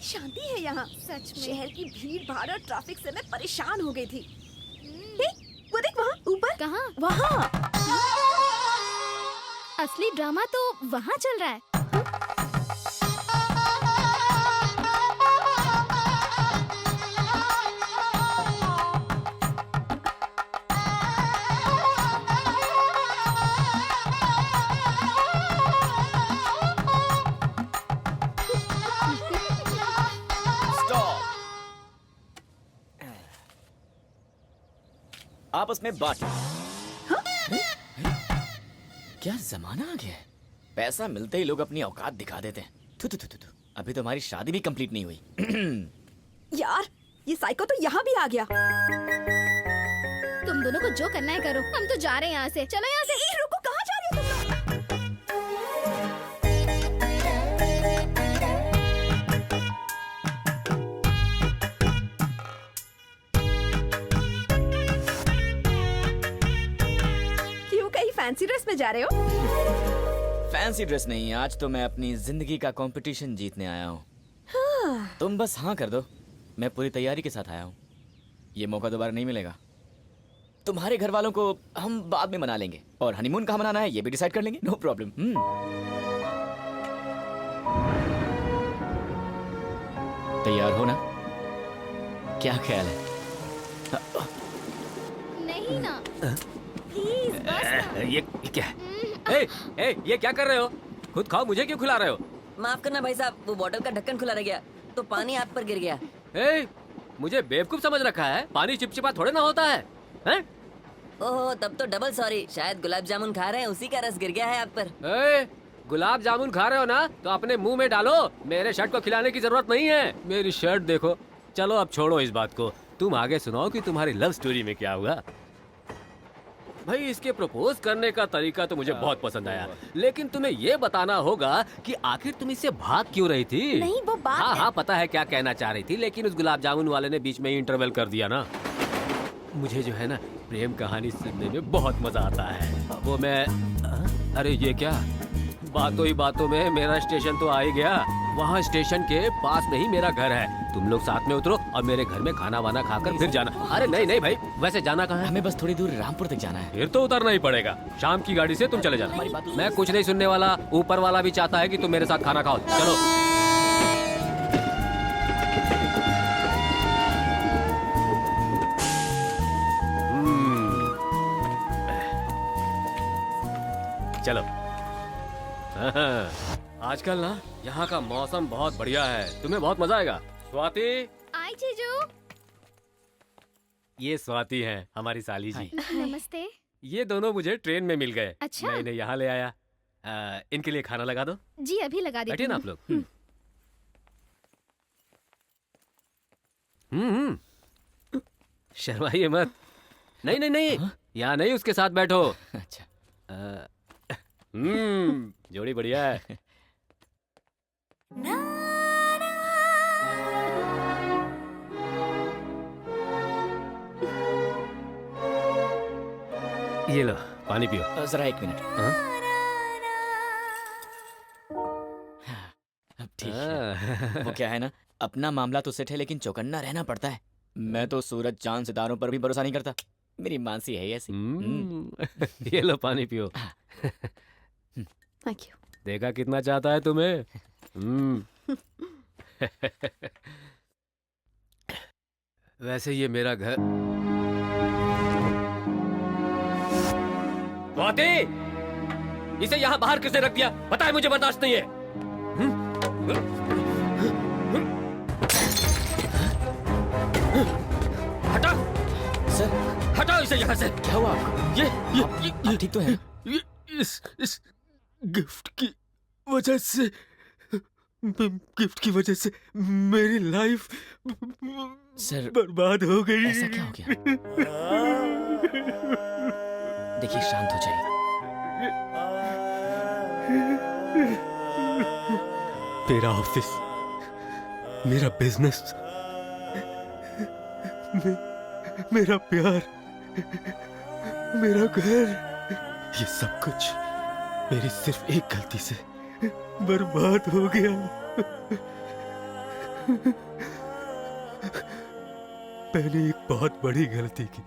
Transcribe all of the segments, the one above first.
शांति है यहाँ। सच में। शहर की भीड़ भाड़ और ट्रैफिक से मैं परेशान हो गई थी। वो देख वहाँ ऊपर। कहाँ? वहाँ। असली ड्रामा तो वहाँ चल रहा है। आपस में बांट। क्या जमाना आ गया है। पैसा मिलते ही लोग अपनी औकात दिखा देते हैं। थु थु थु थु थु। अभी तो हमारी शादी भी कंप्लीट नहीं हुई। यार ये साइको तो यहाँ भी आ गया। तुम दोनों को जो करना है करो, हम तो जा रहे हैं यहाँ से। चलो यहाँ से। रुको, कहाँ जा रही हो तुम लोग? क्यों, कहीं फैंसी ड्रेस में जा रहे हो? फैंसी ड्रेस नहीं, आज तो मैं अपनी जिंदगी का कंपटीशन जीतने आया हूँ। तुम बस हाँ कर दो, मैं पूरी तैयारी के साथ आया हूँ। ये मौका दोबारा नहीं मिलेगा। तुम्हारे घर वालों को हम बाद में मना लेंगे, और हनीमून कहाँ मनाना है ये भी डिसाइड कर लेंगे। No problem. तैयार हो ना? क्या ख्याल है? नहीं ना, प्लीज बस ना। ये क्या है? ये क्या कर रहे हो? खुद खाओ, मुझे क्यों खिला रहे हो? माफ करना भाई साहब, वो बोतल का ढक्कन खुला रह गया तो पानी आप पर गिर गया। मुझे बेवकूफ समझ रखा है? पानी चिपचिपा थोड़े ना होता है, हैं? ओहो, तब तो डबल सॉरी। शायद गुलाब जामुन खा रहे हैं, उसी का रस गिर गया है आप पर। गुलाब जामुन खा रहे हो ना, तो अपने मुंह में डालो। मेरे शर्ट को खिलाने की जरूरत नहीं है। मेरी शर्ट देखो। चलो अब छोड़ो इस बात को, तुम आगे सुनाओ कि तुम्हारी लव स्टोरी में क्या हुआ। भाई इसके प्रपोज करने का तरीका तो मुझे बहुत पसंद आया, लेकिन तुम्हें ये बताना होगा कि आखिर तुम इससे भाग क्यों रही थी? नहीं, वो बात हाँ है। हाँ पता है क्या कहना चाह रही थी, लेकिन उस गुलाब जामुन वाले ने बीच में ही इंटरवल कर दिया ना। मुझे जो है ना प्रेम कहानी सुनने में बहुत मजा आता है। वो मैं अरे ये क्या, बातों ही बातों में मेरा स्टेशन तो आ ही गया। वहाँ स्टेशन के पास में ही मेरा घर है। तुम लोग साथ में उतरो और मेरे घर में खाना वाना खाकर फिर जाना। अरे नहीं नहीं भाई, वैसे जाना कहाँ है? हमें बस थोड़ी दूर रामपुर तक जाना है। फिर तो उतरना ही पड़ेगा। शाम की गाड़ी से तुम चले जाना। मैं कुछ नहीं सुनने वाला। ऊपर वाला भी चाहता है कि तुम मेरे साथ खाना खाओ। चलो। चलो। आजकल ना यहाँ का मौसम बहुत बढ़िया है, तुम्हें बहुत मजा आएगा। स्वाति, आई जीजू। ये स्वाति हैं, हमारी साली जी। नमस्ते। ये दोनों मुझे ट्रेन में मिल गए। अच्छा। मैं इन्हें यहाँ ले आया। इनके लिए खाना लगा दो। जी अभी लगा देती बैठिए ना हूँ। आप लोग। शर्माइए मत। नहीं नहीं नहीं, यहाँ नहीं, उसके साथ बैठो। अच्छा। जोड़ी बढ़िया है। ये लो पानी पियो। जरा एक मिनट। हाँ? अब ठीक है। वो क्या है ना, अपना मामला तो सेट है, लेकिन चौकन्ना रहना पड़ता है। मैं तो सूरज चांद सितारों पर भी भरोसा नहीं करता। मेरी मानसी है ऐसी। ये लो पानी पियो। Thank you. देखा कितना चाहता है तुम्हें। वैसे ये मेरा घर। स्वाति, इसे यहाँ बाहर किसने रख दिया? पता है मुझे बर्दाश्त नहीं है। हटा सर, हटाओ इसे यहाँ से। क्या हुआ आपको? ये ठीक तो है? इस गिफ्ट की वजह से, गिफ्ट की वजह से मेरी लाइफ सर, बर्बाद हो गई। ऐसा क्या हो गया? देखिए शांत हो जाइए। तेरा ऑफिस, मेरा बिजनेस, मेरा प्यार, मेरा घर, ये सब कुछ मेरी सिर्फ एक गलती से बर्बाद हो गया। मैंने एक बहुत बड़ी गलती की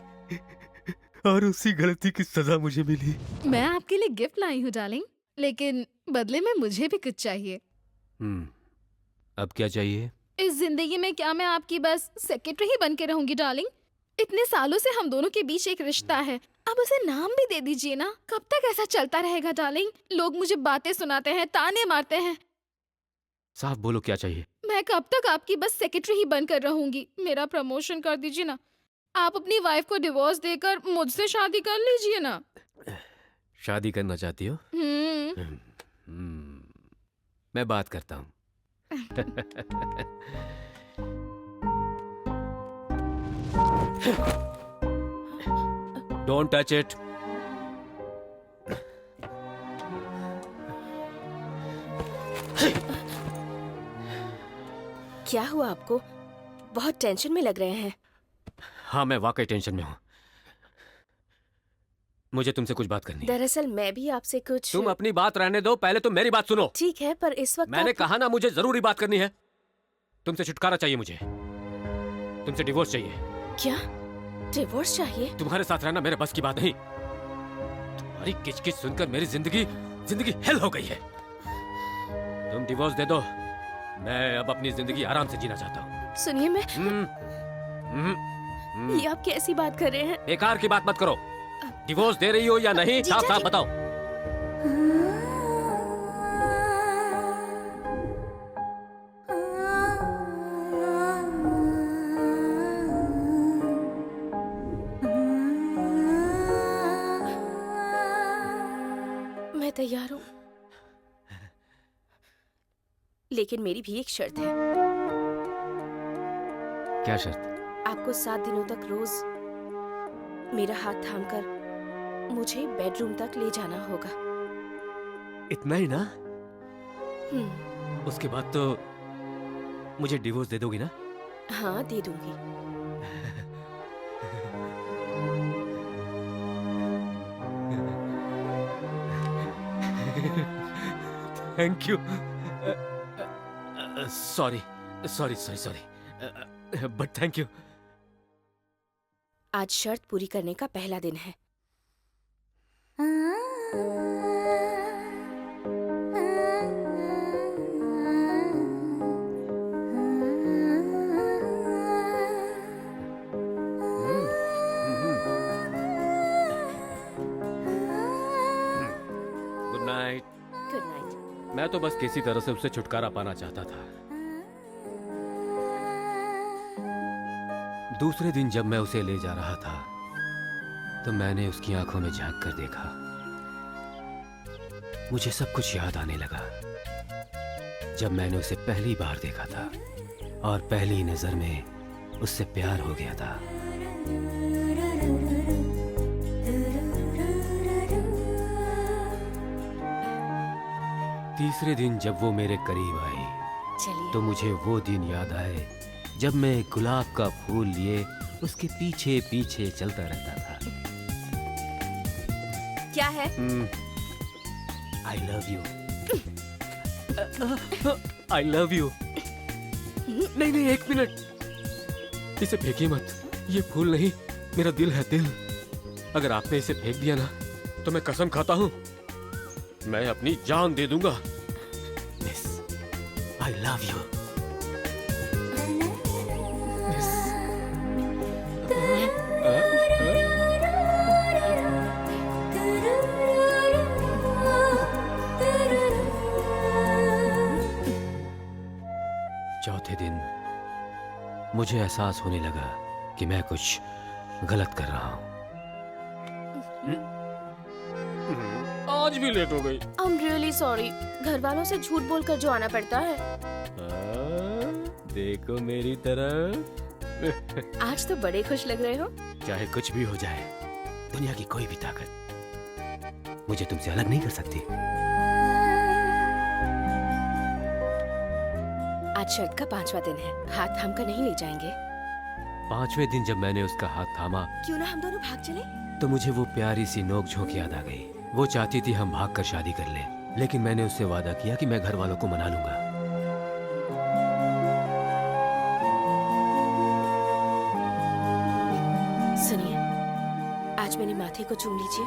और उसी गलती की सजा मुझे मिली। मैं आपके लिए गिफ्ट लाई हूँ डार्लिंग, लेकिन बदले में मुझे भी कुछ चाहिए। अब क्या चाहिए? इस जिंदगी में क्या मैं आपकी बस सेक्रेटरी ही बन के रहूंगी डार्लिंग? इतने सालों से हम दोनों के बीच एक रिश्ता है, अब उसे नाम भी दे दीजिए ना। कब तक ऐसा चलता रहेगा डार्लिंग? लोग मुझे बातें सुनाते हैं, ताने मारते हैं। साफ बोलो क्या चाहिए? मैं कब तक आपकी बस सेक्रेटरी ही बनकर रहूंगी? मेरा प्रमोशन कर दीजिए ना। आप अपनी वाइफ को डिवोर्स देकर मुझसे शादी कर लीजिए ना। शादी करना चाहती हो? मैं बात करता हूँ। Don't touch it. क्या हुआ आपको? बहुत टेंशन में लग रहे हैं। हाँ, मैं वाकई टेंशन में हूँ। मुझे तुमसे कुछ बात करनी है। दरअसल मैं भी आपसे कुछ। तुम अपनी बात रहने दो, पहले तुम मेरी बात सुनो। ठीक है, पर इस वक्त मैंने कहा ना, मुझे जरूरी बात करनी है। तुमसे छुटकारा चाहिए मुझे। तुमसे डिवोर्स चाहिए। क्या डिवोर्स चाहिए? तुम्हारे साथ रहना मेरे बस की बात नहीं। तुम्हारी किचकिच सुनकर मेरी जिंदगी हेल हो गई है। तुम डिवोर्स दे दो, मैं अब अपनी जिंदगी आराम से जीना चाहता हूँ। सुनिए, मैं ये आप कैसी बात कर रहे हैं? बेकार की बात मत करो। डिवोर्स दे रही हो या नहीं, साफ साफ बताओ। मैं तैयार हूँ, लेकिन मेरी भी एक शर्त है। क्या शर्त? आपको 7 दिनों तक रोज मेरा हाथ थामकर मुझे बेडरूम तक ले जाना होगा। इतना ही ना? उसके बाद तो मुझे डिवोर्स दे दोगी ना? हाँ, दे दूंगी। Thank you. Sorry but thank you. आज शर्त पूरी करने का पहला दिन है। Good night. Good night. मैं तो बस किसी तरह से उससे छुटकारा पाना चाहता था। दूसरे दिन जब मैं उसे ले जा रहा था तो मैंने उसकी आंखों में झांक कर देखा। मुझे सब कुछ याद आने लगा जब मैंने उसे पहली बार देखा था और पहली नजर में उससे प्यार हो गया था। तीसरे दिन जब वो मेरे करीब आई चलिए। तो मुझे वो दिन याद आए जब मैं गुलाब का फूल लिए उसके पीछे पीछे चलता रहता था। क्या है? I love you. I love you. नहीं नहीं, एक मिनट, इसे फेंकिए मत। ये फूल नहीं, मेरा दिल है, दिल। अगर आपने इसे फेंक दिया ना तो मैं कसम खाता हूं मैं अपनी जान दे दूंगा। Miss, I love you. चौथे दिन मुझे एहसास होने लगा कि मैं कुछ गलत कर रहा हूं। आज भी लेट हो गई। I'm really sorry। घर वालों से झूठ बोलकर जो आना पड़ता है। देखो मेरी तरफ। आज तो बड़े खुश लग रहे हो। चाहे कुछ भी हो जाए, दुनिया की कोई भी ताकत मुझे तुमसे अलग नहीं कर सकती। आज शर्त का 5वां दिन है। हाथ थाम कर नहीं ले जाएंगे। 5वें दिन जब मैंने उसका हाथ थामा क्यों ना हम दोनों भाग चले? तो मुझे वो प्यारी सी नोक झोंक याद आ गई। वो चाहती थी हम भागकर शादी कर लें, लेकिन मैंने उससे वादा किया कि मैं घर वालों को मना लूंगा। आज मेरे माथे को चूम लीजिए।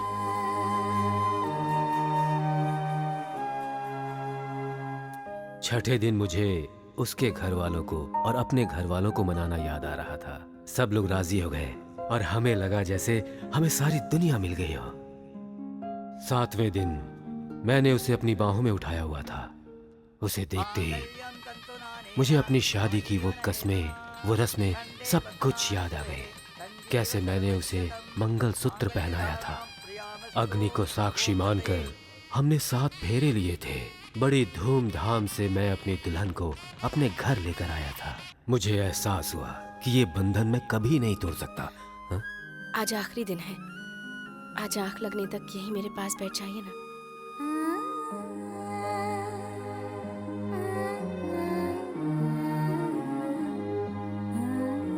छठे दिन मुझे उसके घर वालों को और अपने घर वालों को मनाना याद आ रहा था। सब लोग राजी हो गए और हमें लगा जैसे हमें सारी दुनिया मिल गई हो। 7वें दिन मैंने उसे अपनी बाहों में उठाया हुआ था। उसे देखते ही मुझे अपनी शादी की वो कस्में, वो रस्में, सब कुछ याद आ गए। कैसे मैंने उसे मंगलसूत्र पहनाया था। अग्नि को साक्षी मानकर हमने 7 फेरे लिए थे। बड़ी धूमधाम से मैं अपनी दुल्हन को अपने घर लेकर आया था। मुझे एहसास हुआ कि ये बंधन मैं कभी नहीं तोड़ सकता। हा? आज आखिरी दिन है। आज आंख लगने तक यही मेरे पास बैठ जाइए ना।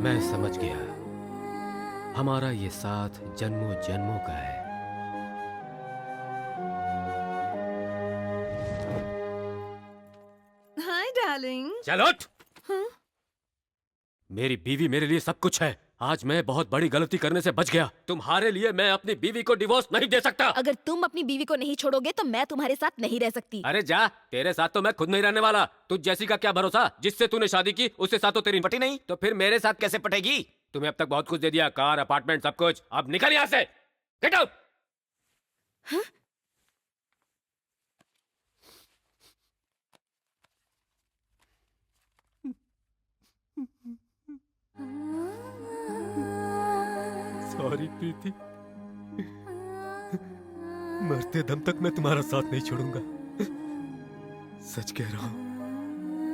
मैं समझ गया, हमारा ये साथ जन्मों जन्मों का है। Hi darling. चल उठ। मेरी बीवी मेरे लिए सब कुछ है। आज मैं बहुत बड़ी गलती करने से बच गया। तुम्हारे लिए मैं अपनी बीवी को डिवोर्स नहीं दे सकता। अगर तुम अपनी बीवी को नहीं छोड़ोगे तो मैं तुम्हारे साथ नहीं रह सकती। अरे जा, तेरे साथ तो मैं खुद नहीं रहने वाला। तुझ जैसी का क्या भरोसा, जिससे तूने शादी की उससे साथ तो तेरी पटी नहीं, तो फिर मेरे साथ कैसे पटेगी? तुम्हें अब तक बहुत कुछ दे दिया, कार, अपार्टमेंट, सब कुछ। अब निकल यहाँ से। Get out. सॉरी प्रीति, मरते दम तक मैं तुम्हारा साथ नहीं छोड़ूंगा। सच कह रहा हूं,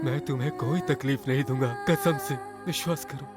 मैं तुम्हें कोई तकलीफ नहीं दूंगा, कसम से, विश्वास करो।